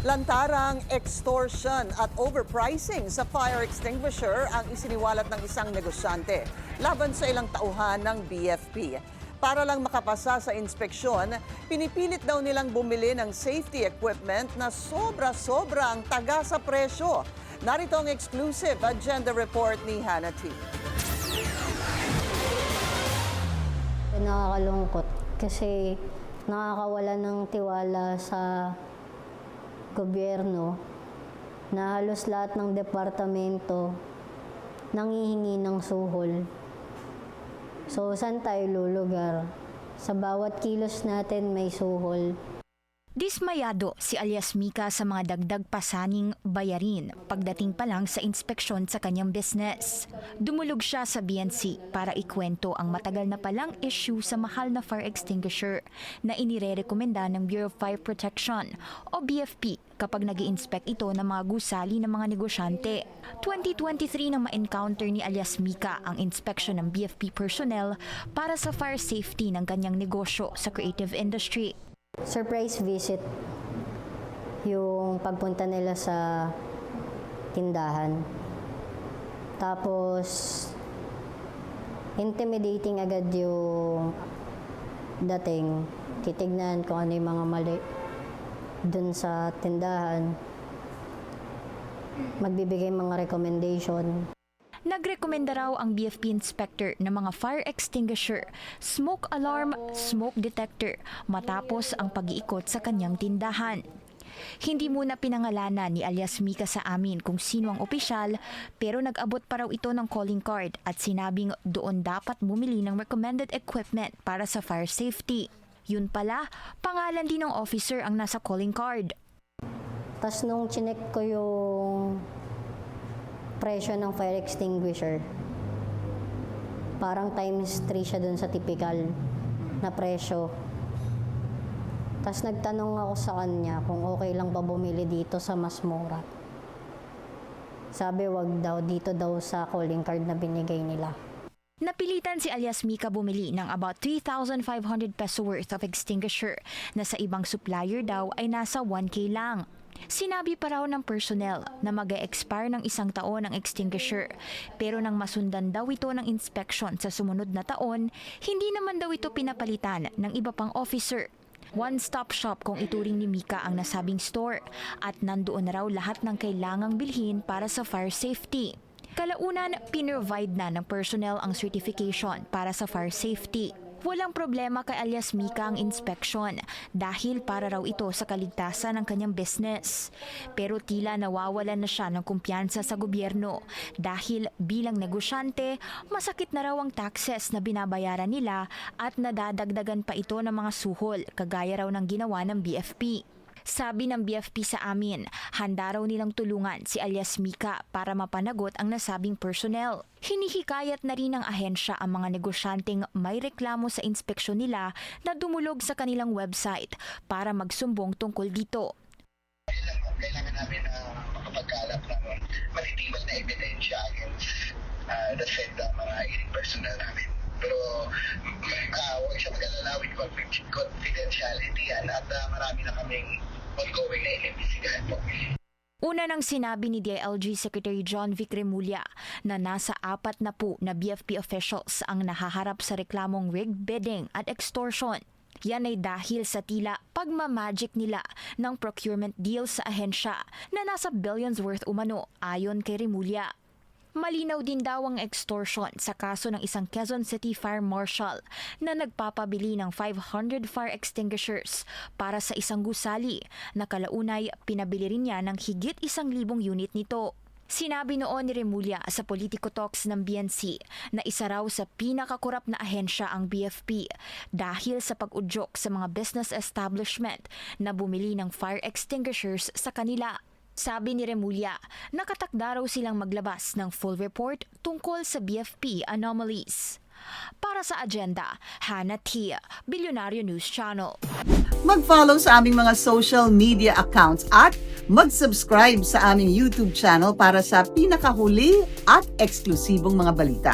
Lantarang extortion at overpricing sa fire extinguisher ang isiniwalat ng isang negosyante laban sa ilang tauhan ng BFP. Para lang makapasa sa inspeksyon, pinipilit daw nilang bumili ng safety equipment na sobra-sobra ang taga sa presyo. Narito ang exclusive agenda report ni Hannah T. Nakakalungkot kasi nakakawala ng tiwala sa gobyerno na halos lahat ng departamento nanghihingi ng suhol. So, saan tayo lulugar? Sa bawat kilos natin may suhol. Dismayado si alias Mika sa mga dagdag pasaning bayarin pagdating pa lang sa inspeksyon sa kanyang business. Dumulog siya sa BNC para ikwento ang matagal na palang issue sa mahal na fire extinguisher na inirerekomenda ng Bureau of Fire Protection o BFP kapag nag-i-inspect ito ng mga gusali ng mga negosyante. 2023 nang ma-encounter ni alias Mika ang inspection ng BFP personnel para sa fire safety ng kanyang negosyo sa creative industry. Surprise visit yung pagpunta nila sa tindahan. Tapos, intimidating agad yung dating. Titignan kung ano yung mga mali dun sa tindahan. Magbibigay mga recommendation. Nagrekomenda raw ang BFP inspector ng mga fire extinguisher, smoke alarm, smoke detector matapos ang pag-iikot sa kanyang tindahan. Hindi muna pinangalanan ni alias Mika sa amin kung sino ang opisyal, pero nag-abot pa raw ito ng calling card at sinabing doon dapat bumili ng recommended equipment para sa fire safety. Yun pala, pangalan din ng officer ang nasa calling card. Tapos nung chinek ko yung presyo ng fire extinguisher, parang times 3 siya dun sa typical na presyo. Tapos nagtanong ako sa kanya kung okay lang ba bumili dito sa mas mura. Sabi wag daw, dito daw sa calling card na binigay nila. Napilitan si alias Mika bumili ng about 3,500 peso worth of extinguisher na sa ibang supplier daw ay nasa 1K lang. Sinabi pa raw ng personnel na mag-e-expire ng 1 taon ang extinguisher, pero nang masundan daw ito ng inspection sa sumunod na taon, hindi naman daw ito pinapalitan ng iba pang officer. One-stop shop kung ituring ni Mika ang nasabing store at nandoon na raw lahat ng kailangang bilhin para sa fire safety. Kalaunan, pinrovide na ng personnel ang certification para sa fire safety. Walang problema kay alias Mika ang inspection dahil para raw ito sa kaligtasan ng kanyang business. Pero tila nawawalan na siya ng kumpiyansa sa gobyerno dahil bilang negosyante, masakit na raw ang taxes na binabayaran nila at nadadagdagan pa ito ng mga suhol kagaya raw ng ginawa ng BFP. Sabi ng BFP sa amin, handa raw nilang tulungan si alias Mika para mapanagot ang nasabing personnel. Hinihikayat na rin ng ahensya ang mga negosyanteng may reklamo sa inspeksyon nila na dumulog sa kanilang website para magsumbong tungkol dito. Kailangan namin makapagkalap ng matitibay na ebidensya against the mga hearing personnel namin. Pero huwag siya mag-alala with confidentiality yan at marami na kaming ongoing na inimbestigahan po. Una nang sinabi ni DILG Secretary John Vic Remulla na nasa 4 na po na BFP officials ang nahaharap sa reklamong rigged bidding at extortion. Yan ay dahil sa tila pagmamagic nila ng procurement deal sa ahensya na nasa billions worth umano ayon kay Remulla. Malinaw din daw ang extortion sa kaso ng isang Quezon City Fire Marshal na nagpapabili ng 500 fire extinguishers para sa isang gusali na kalaunay pinabili rin niya ng higit 1,000 unit nito. Sinabi noon ni Remulla sa Politico Talks ng BNC na isa raw sa pinakakorap na ahensya ang BFP dahil sa pag-udyok sa mga business establishment na bumili ng fire extinguishers sa kanila. Sabi ni Remulla, nakatakda raw silang maglabas ng full report tungkol sa BFP anomalies. Para sa agenda, Hannah T, Bilyonaryo News Channel. Mag-follow sa aming mga social media accounts at mag-subscribe sa aming YouTube channel para sa pinakahuli at eksklusibong mga balita.